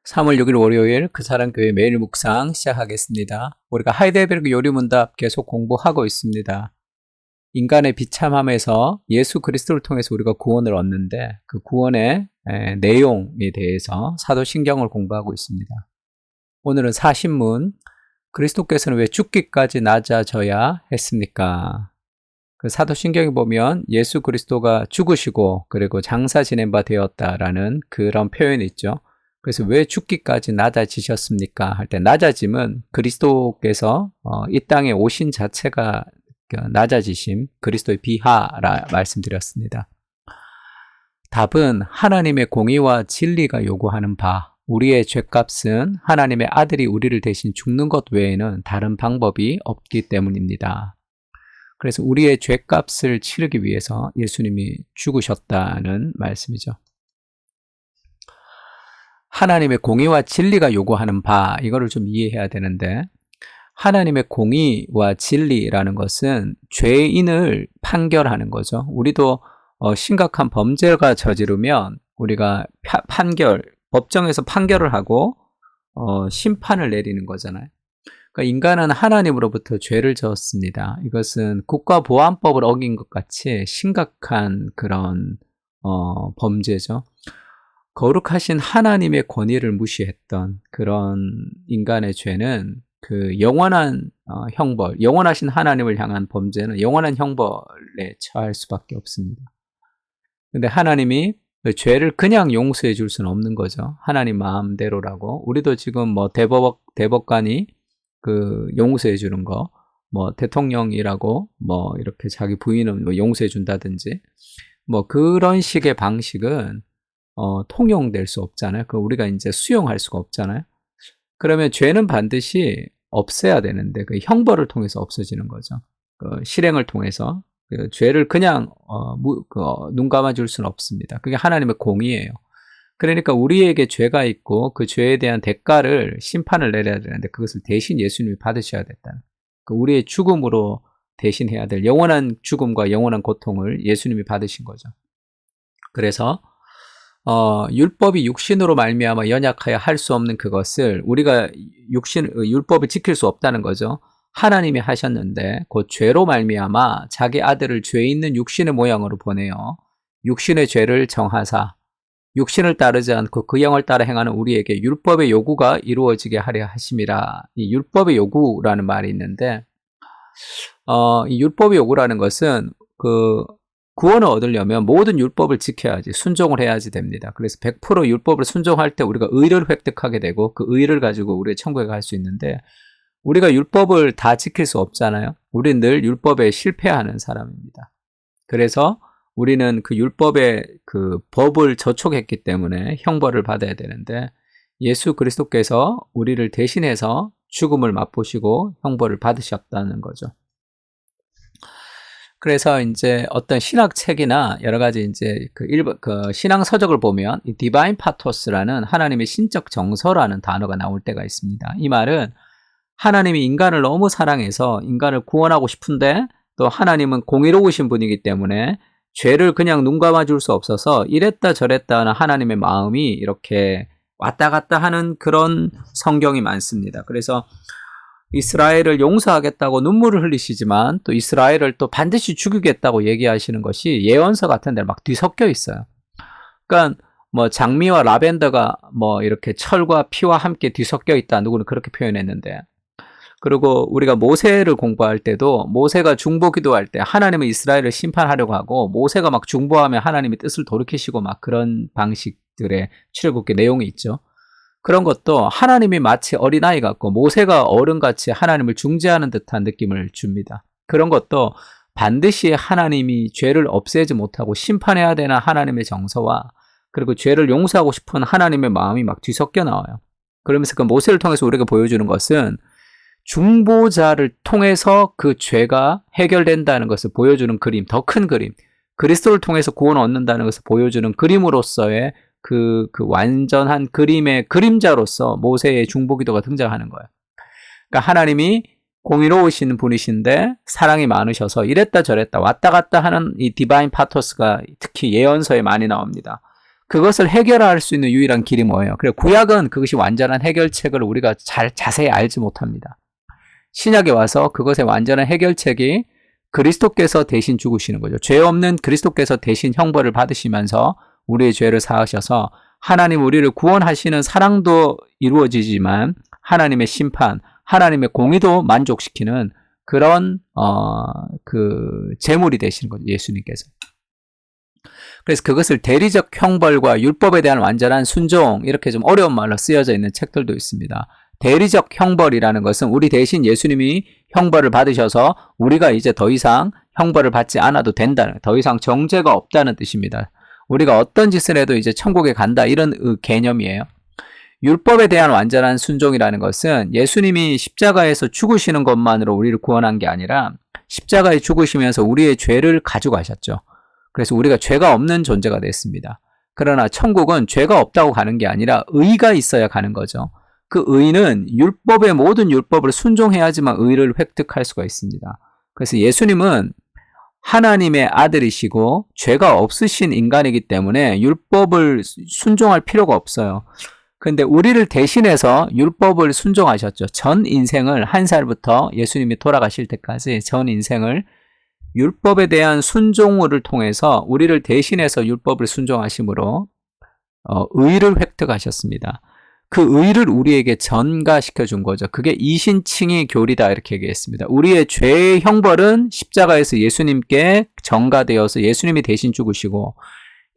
3월 6일 월요일 그 사람 교회 매일 묵상 시작하겠습니다. 우리가 하이델베르그 요리문답 계속 공부하고 있습니다. 인간의 비참함에서 예수 그리스도를 통해서 우리가 구원을 얻는데 그 구원의 내용에 대해서 사도신경을 공부하고 있습니다. 오늘은 사신문, 그리스도께서는 왜 죽기까지 낮아져야 했습니까? 그 사도신경에 보면 예수 그리스도가 죽으시고 그리고 장사 지낸 바 되었다라는 그런 표현이 있죠. 그래서 왜 죽기까지 낮아지셨습니까? 할 때 낮아짐은 그리스도께서 이 땅에 오신 자체가 낮아지심, 그리스도의 비하라 말씀드렸습니다. 답은 하나님의 공의와 진리가 요구하는 바, 우리의 죄값은 하나님의 아들이 우리를 대신 죽는 것 외에는 다른 방법이 없기 때문입니다. 그래서 우리의 죄값을 치르기 위해서 예수님이 죽으셨다는 말씀이죠. 하나님의 공의와 진리가 요구하는 바, 이거를 좀 이해해야 되는데, 하나님의 공의와 진리라는 것은 죄인을 판결하는 거죠. 우리도 심각한 범죄가 저지르면 우리가 법정에서 판결을 하고 심판을 내리는 거잖아요. 그러니까 인간은 하나님으로부터 죄를 졌습니다. 이것은 국가보안법을 어긴 것 같이 심각한 그런 범죄죠. 거룩하신 하나님의 권위를 무시했던 그런 인간의 죄는 그 영원한 형벌, 영원하신 하나님을 향한 범죄는 영원한 형벌에 처할 수밖에 없습니다. 근데 하나님이 그 죄를 그냥 용서해 줄 수는 없는 거죠. 하나님 마음대로라고. 우리도 지금 뭐 대법관이 그 용서해 주는 거, 뭐 대통령이라고 뭐 이렇게 자기 부인은 뭐 용서해 준다든지 뭐 그런 식의 방식은 통용될 수 없잖아요. 그 우리가 이제 수용할 수가 없잖아요. 그러면 죄는 반드시 없애야 되는데 그 형벌을 통해서 없어지는 거죠. 그 실행을 통해서 그 죄를 그냥 눈 감아줄 수는 없습니다. 그게 하나님의 공의예요. 그러니까 우리에게 죄가 있고 그 죄에 대한 대가를 심판을 내려야 되는데 그것을 대신 예수님이 받으셔야 됐다는. 그 우리의 죽음으로 대신해야 될 영원한 죽음과 영원한 고통을 예수님이 받으신 거죠. 그래서 율법이 육신으로 말미암아 연약하여 할 수 없는 그것을 우리가 율법을 지킬 수 없다는 거죠. 하나님이 하셨는데 그 죄로 말미암아 자기 아들을 죄 있는 육신의 모양으로 보내어 육신의 죄를 정하사 육신을 따르지 않고 그 영을 따라 행하는 우리에게 율법의 요구가 이루어지게 하려 하심이라. 이 율법의 요구라는 말이 있는데 이 율법의 요구라는 것은 그 구원을 얻으려면 모든 율법을 지켜야지, 순종을 해야지 됩니다. 그래서 100% 율법을 순종할 때 우리가 의를 획득하게 되고 그 의를 가지고 우리의 천국에 갈 수 있는데 우리가 율법을 다 지킬 수 없잖아요. 우리는 늘 율법에 실패하는 사람입니다. 그래서 우리는 그 율법의 그 법을 저촉했기 때문에 형벌을 받아야 되는데 예수 그리스도께서 우리를 대신해서 죽음을 맛보시고 형벌을 받으셨다는 거죠. 그래서 이제 어떤 신학책이나 여러 가지 이제 그 신앙 서적을 보면 이 디바인 파토스라는 하나님의 신적 정서라는 단어가 나올 때가 있습니다. 이 말은 하나님이 인간을 너무 사랑해서 인간을 구원하고 싶은데 또 하나님은 공의로우신 분이기 때문에 죄를 그냥 눈 감아줄 수 없어서 이랬다 저랬다 하는 하나님의 마음이 이렇게 왔다 갔다 하는 그런 성경이 많습니다. 그래서 이스라엘을 용서하겠다고 눈물을 흘리시지만 또 이스라엘을 또 반드시 죽이겠다고 얘기하시는 것이 예언서 같은 데 막 뒤섞여 있어요. 그러니까 뭐 장미와 라벤더가 뭐 이렇게 철과 피와 함께 뒤섞여 있다. 누구는 그렇게 표현했는데. 그리고 우리가 모세를 공부할 때도 모세가 중보기도할 때 하나님은 이스라엘을 심판하려고 하고 모세가 막 중보하면 하나님이 뜻을 돌이키시고 막 그런 방식들의 출애굽기 내용이 있죠. 그런 것도 하나님이 마치 어린아이 같고 모세가 어른같이 하나님을 중재하는 듯한 느낌을 줍니다. 그런 것도 반드시 하나님이 죄를 없애지 못하고 심판해야 되는 하나님의 정서와 그리고 죄를 용서하고 싶은 하나님의 마음이 막 뒤섞여 나와요. 그러면서 그 모세를 통해서 우리가 보여주는 것은 중보자를 통해서 그 죄가 해결된다는 것을 보여주는 그림, 더 큰 그림, 그리스도를 통해서 구원을 얻는다는 것을 보여주는 그림으로서의 그 완전한 그림의 그림자로서 모세의 중보기도가 등장하는 거예요. 그러니까 하나님이 공의로우신 분이신데 사랑이 많으셔서 이랬다 저랬다 왔다 갔다 하는 이 디바인 파토스가 특히 예언서에 많이 나옵니다. 그것을 해결할 수 있는 유일한 길이 뭐예요? 그래, 구약은 그것이 완전한 해결책을 우리가 자세히 알지 못합니다. 신약에 와서 그것의 완전한 해결책이 그리스도께서 대신 죽으시는 거죠. 죄 없는 그리스도께서 대신 형벌을 받으시면서 우리의 죄를 사하셔서 하나님 우리를 구원하시는 사랑도 이루어지지만 하나님의 심판, 하나님의 공의도 만족시키는 그런 제물이 되시는 거죠. 예수님께서. 그래서 그것을 대리적 형벌과 율법에 대한 완전한 순종, 이렇게 좀 어려운 말로 쓰여져 있는 책들도 있습니다. 대리적 형벌이라는 것은 우리 대신 예수님이 형벌을 받으셔서 우리가 이제 더 이상 형벌을 받지 않아도 된다는, 더 이상 정죄가 없다는 뜻입니다. 우리가 어떤 짓을 해도 이제 천국에 간다, 이런 개념이에요. 율법에 대한 완전한 순종이라는 것은 예수님이 십자가에서 죽으시는 것만으로 우리를 구원한 게 아니라 십자가에 죽으시면서 우리의 죄를 가져가셨죠. 그래서 우리가 죄가 없는 존재가 됐습니다. 그러나 천국은 죄가 없다고 가는 게 아니라 의가 있어야 가는 거죠. 그 의는 율법의 모든 율법을 순종해야지만 의를 획득할 수가 있습니다. 그래서 예수님은 하나님의 아들이시고 죄가 없으신 인간이기 때문에 율법을 순종할 필요가 없어요. 그런데 우리를 대신해서 율법을 순종하셨죠. 전 인생을, 한 살부터 예수님이 돌아가실 때까지 전 인생을 율법에 대한 순종을 통해서 우리를 대신해서 율법을 순종하심으로 의를 획득하셨습니다. 그 의를 우리에게 전가시켜 준 거죠. 그게 이신칭의 교리다, 이렇게 얘기했습니다. 우리의 죄의 형벌은 십자가에서 예수님께 전가되어서 예수님이 대신 죽으시고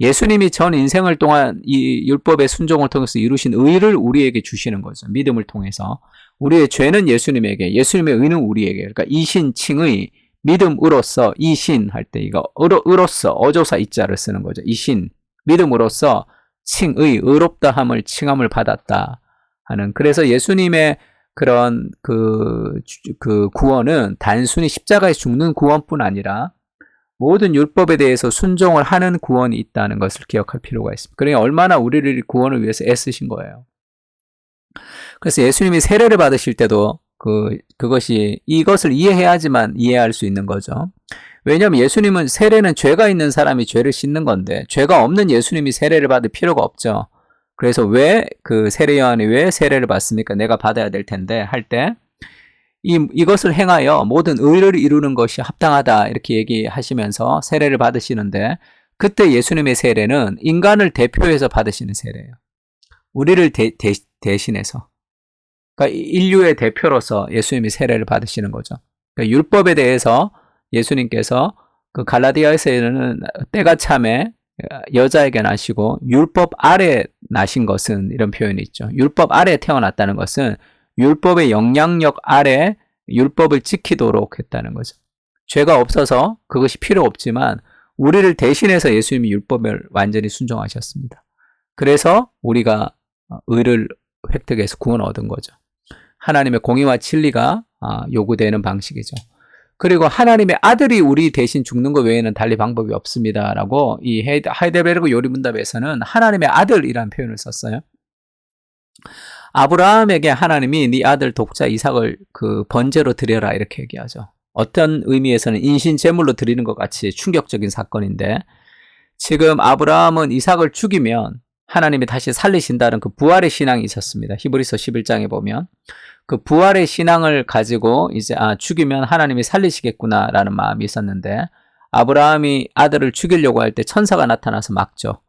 예수님이 전 인생을 동안 이 율법의 순종을 통해서 이루신 의를 우리에게 주시는 거죠. 믿음을 통해서. 우리의 죄는 예수님에게, 예수님의 의는 우리에게. 그러니까 이신칭의, 믿음으로써, 이신 할 때 이거 의로써 어조사 이자를 쓰는 거죠. 이신, 믿음으로써 칭의, 의롭다함을 칭함을 받았다 하는. 그래서 예수님의 그런 그 구원은 단순히 십자가에 죽는 구원뿐 아니라 모든 율법에 대해서 순종을 하는 구원이 있다는 것을 기억할 필요가 있습니다. 그러니 얼마나 우리를 구원을 위해서 애쓰신 거예요. 그래서 예수님이 세례를 받으실 때도 그것이 이것을 이해해야지만 이해할 수 있는 거죠. 왜냐하면 예수님은, 세례는 죄가 있는 사람이 죄를 씻는 건데 죄가 없는 예수님이 세례를 받을 필요가 없죠. 그래서 왜 세례 요한이 왜 세례를 받습니까? 내가 받아야 될 텐데 할 때 이것을 행하여 모든 의를 이루는 것이 합당하다, 이렇게 얘기하시면서 세례를 받으시는데, 그때 예수님의 세례는 인간을 대표해서 받으시는 세례예요. 우리를 대신해서. 그러니까 인류의 대표로서 예수님이 세례를 받으시는 거죠. 그러니까 율법에 대해서 예수님께서 갈라디아에서는 때가 참에 여자에게 나시고 율법 아래 나신 것은, 이런 표현이 있죠. 율법 아래 태어났다는 것은 율법의 영향력 아래 율법을 지키도록 했다는 거죠. 죄가 없어서 그것이 필요 없지만 우리를 대신해서 예수님이 율법을 완전히 순종하셨습니다. 그래서 우리가 의를 획득해서 구원 얻은 거죠. 하나님의 공의와 진리가 요구되는 방식이죠. 그리고 하나님의 아들이 우리 대신 죽는 것 외에는 달리 방법이 없습니다라고 이 하이델베르그 요리문답에서는 하나님의 아들이라는 표현을 썼어요. 아브라함에게 하나님이 네 아들 독자 이삭을 번제로 드려라, 이렇게 얘기하죠. 어떤 의미에서는 인신 제물로 드리는 것 같이 충격적인 사건인데, 지금 아브라함은 이삭을 죽이면 하나님이 다시 살리신다는 그 부활의 신앙이 있었습니다. 히브리서 11장에 보면 그 부활의 신앙을 가지고 이제 죽이면 하나님이 살리시겠구나라는 마음이 있었는데, 아브라함이 아들을 죽이려고 할 때 천사가 나타나서 막죠.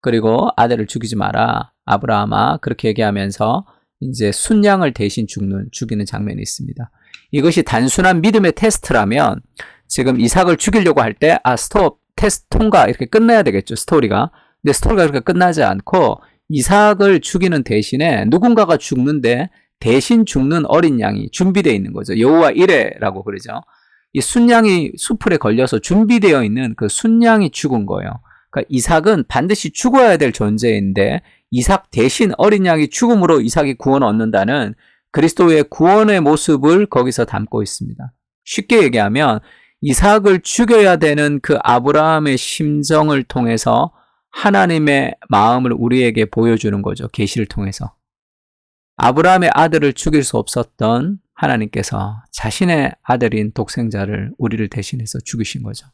그리고 아들을 죽이지 마라, 아브라함아, 그렇게 얘기하면서 이제 순양을 대신 죽이는 장면이 있습니다. 이것이 단순한 믿음의 테스트라면 지금 이삭을 죽이려고 할 때 스톱, 테스트 통과, 이렇게 끝내야 되겠죠, 스토리가. 근데 스토리가 그렇게 끝나지 않고 이삭을 죽이는 대신에 누군가가 죽는데 대신 죽는 어린 양이 준비되어 있는 거죠. 여호와 이레라고 그러죠. 이 순양이 수풀에 걸려서 준비되어 있는 그 순양이 죽은 거예요. 그러니까 이삭은 반드시 죽어야 될 존재인데 이삭 대신 어린 양이 죽음으로 이삭이 구원 얻는다는 그리스도의 구원의 모습을 거기서 담고 있습니다. 쉽게 얘기하면 이삭을 죽여야 되는 그 아브라함의 심정을 통해서 하나님의 마음을 우리에게 보여주는 거죠. 계시를 통해서. 아브라함의 아들을 죽일 수 없었던 하나님께서 자신의 아들인 독생자를 우리를 대신해서 죽이신 거죠.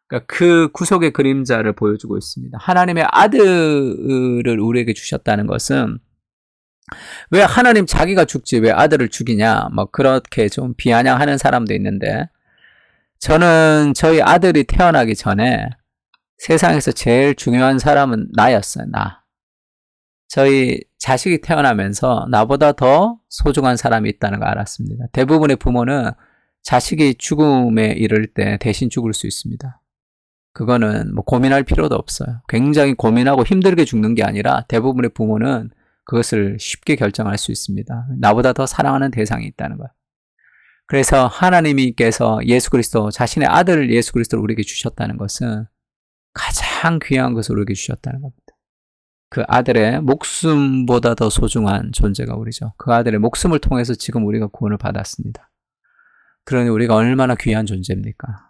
그러니까 그 구속의 그림자를 보여주고 있습니다. 하나님의 아들을 우리에게 주셨다는 것은 왜 하나님 자기가 죽지 왜 아들을 죽이냐 뭐 그렇게 좀 비아냥하는 사람도 있는데 저는 저희 아들이 태어나기 전에 세상에서 제일 중요한 사람은 나였어요. 나. 저희 자식이 태어나면서 나보다 더 소중한 사람이 있다는 걸 알았습니다. 대부분의 부모는 자식이 죽음에 이를 때 대신 죽을 수 있습니다. 그거는 뭐 고민할 필요도 없어요. 굉장히 고민하고 힘들게 죽는 게 아니라 대부분의 부모는 그것을 쉽게 결정할 수 있습니다. 나보다 더 사랑하는 대상이 있다는 거예요. 그래서 하나님께서 예수 그리스도, 자신의 아들 예수 그리스도를 우리에게 주셨다는 것은 가장 귀한 것을 우리에게 주셨다는 겁니다. 그 아들의 목숨보다 더 소중한 존재가 우리죠. 그 아들의 목숨을 통해서 지금 우리가 구원을 받았습니다. 그러니 우리가 얼마나 귀한 존재입니까?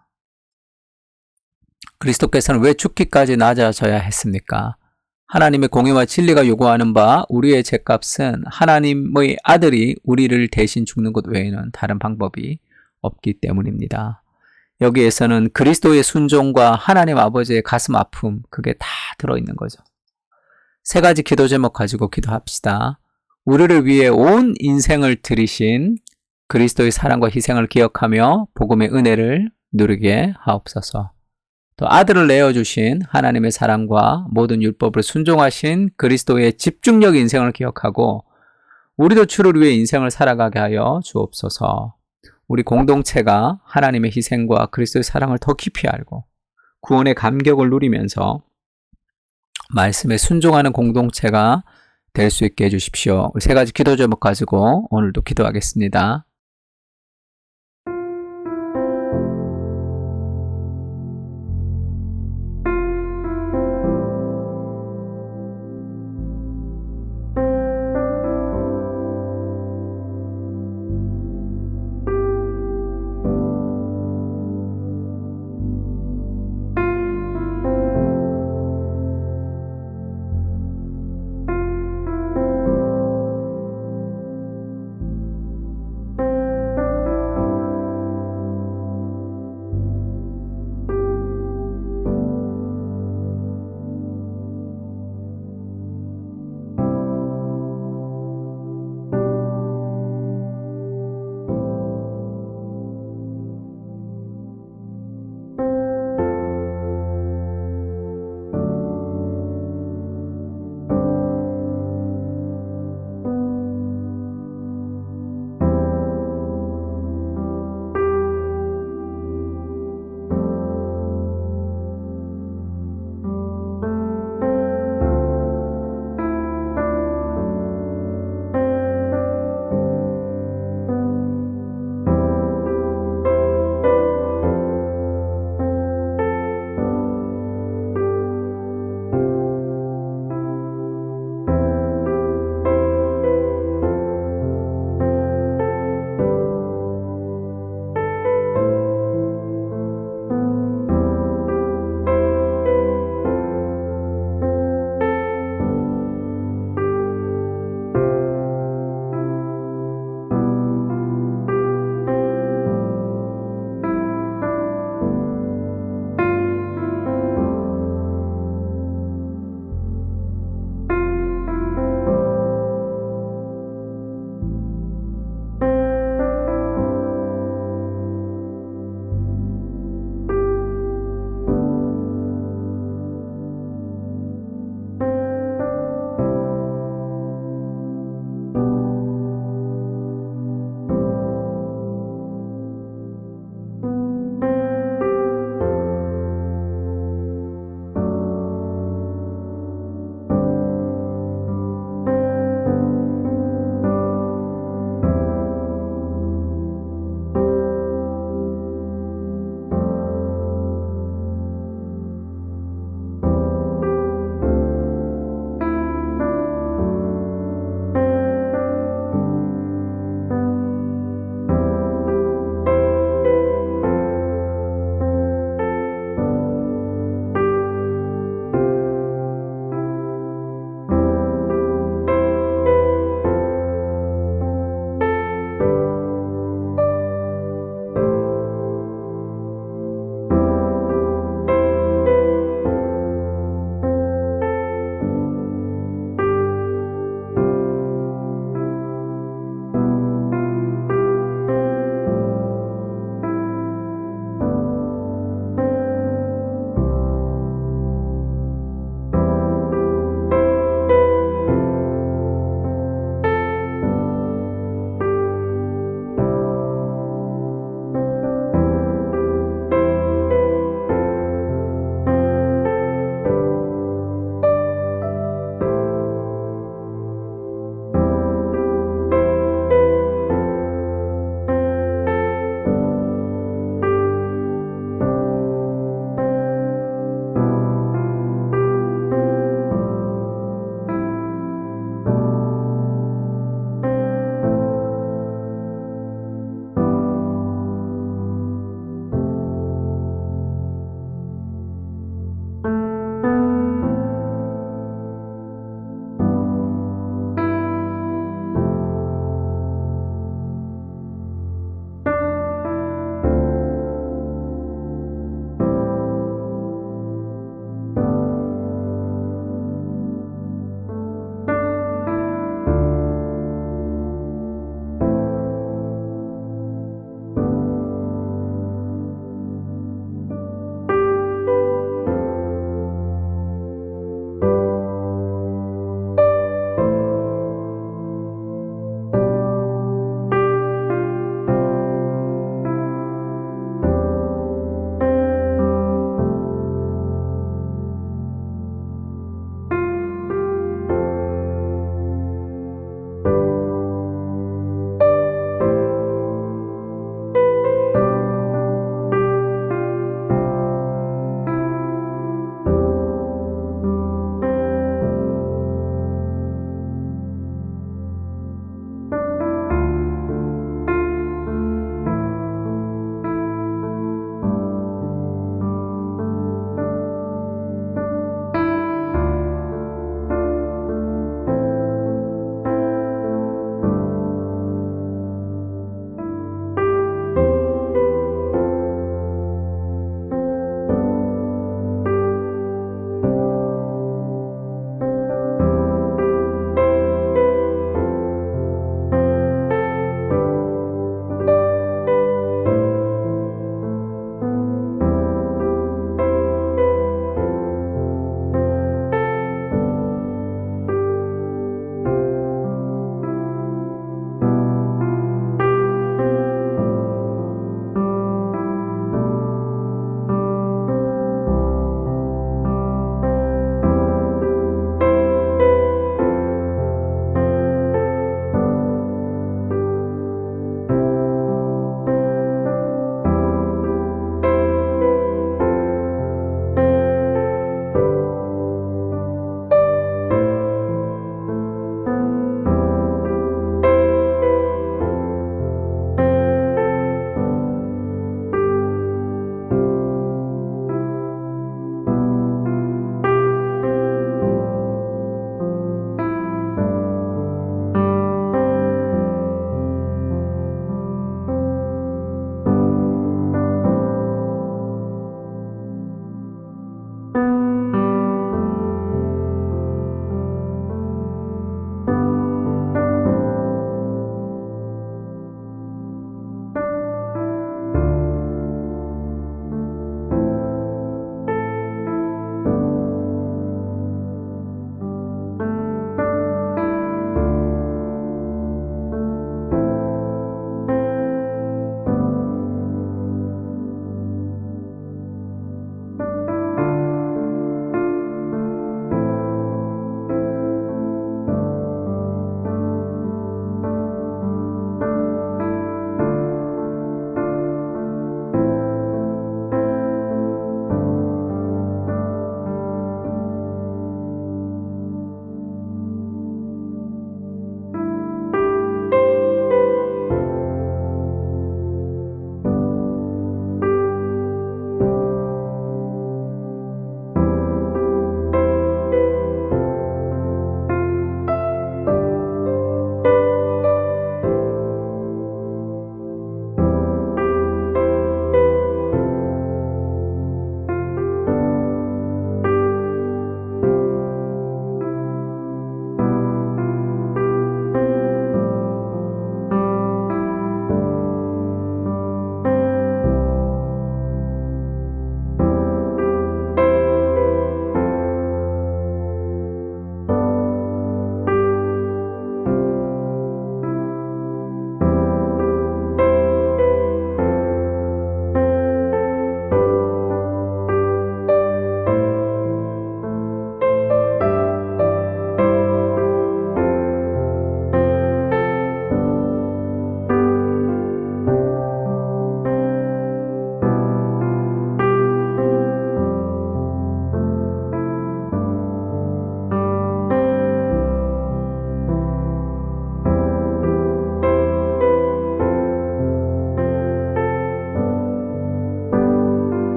그리스도께서는 왜 죽기까지 낮아져야 했습니까? 하나님의 공의와 진리가 요구하는 바 우리의 죄값은 하나님의 아들이 우리를 대신 죽는 것 외에는 다른 방법이 없기 때문입니다. 여기에서는 그리스도의 순종과 하나님 아버지의 가슴 아픔, 그게 다 들어있는 거죠. 세 가지 기도 제목 가지고 기도합시다. 우리를 위해 온 인생을 들이신 그리스도의 사랑과 희생을 기억하며 복음의 은혜를 누리게 하옵소서. 또 아들을 내어주신 하나님의 사랑과 모든 율법을 순종하신 그리스도의 집중력 인생을 기억하고 우리도 주를 위해 인생을 살아가게 하여 주옵소서. 우리 공동체가 하나님의 희생과 그리스도의 사랑을 더 깊이 알고 구원의 감격을 누리면서 말씀에 순종하는 공동체가 될 수 있게 해주십시오. 우리 세 가지 기도 제목 가지고 오늘도 기도하겠습니다.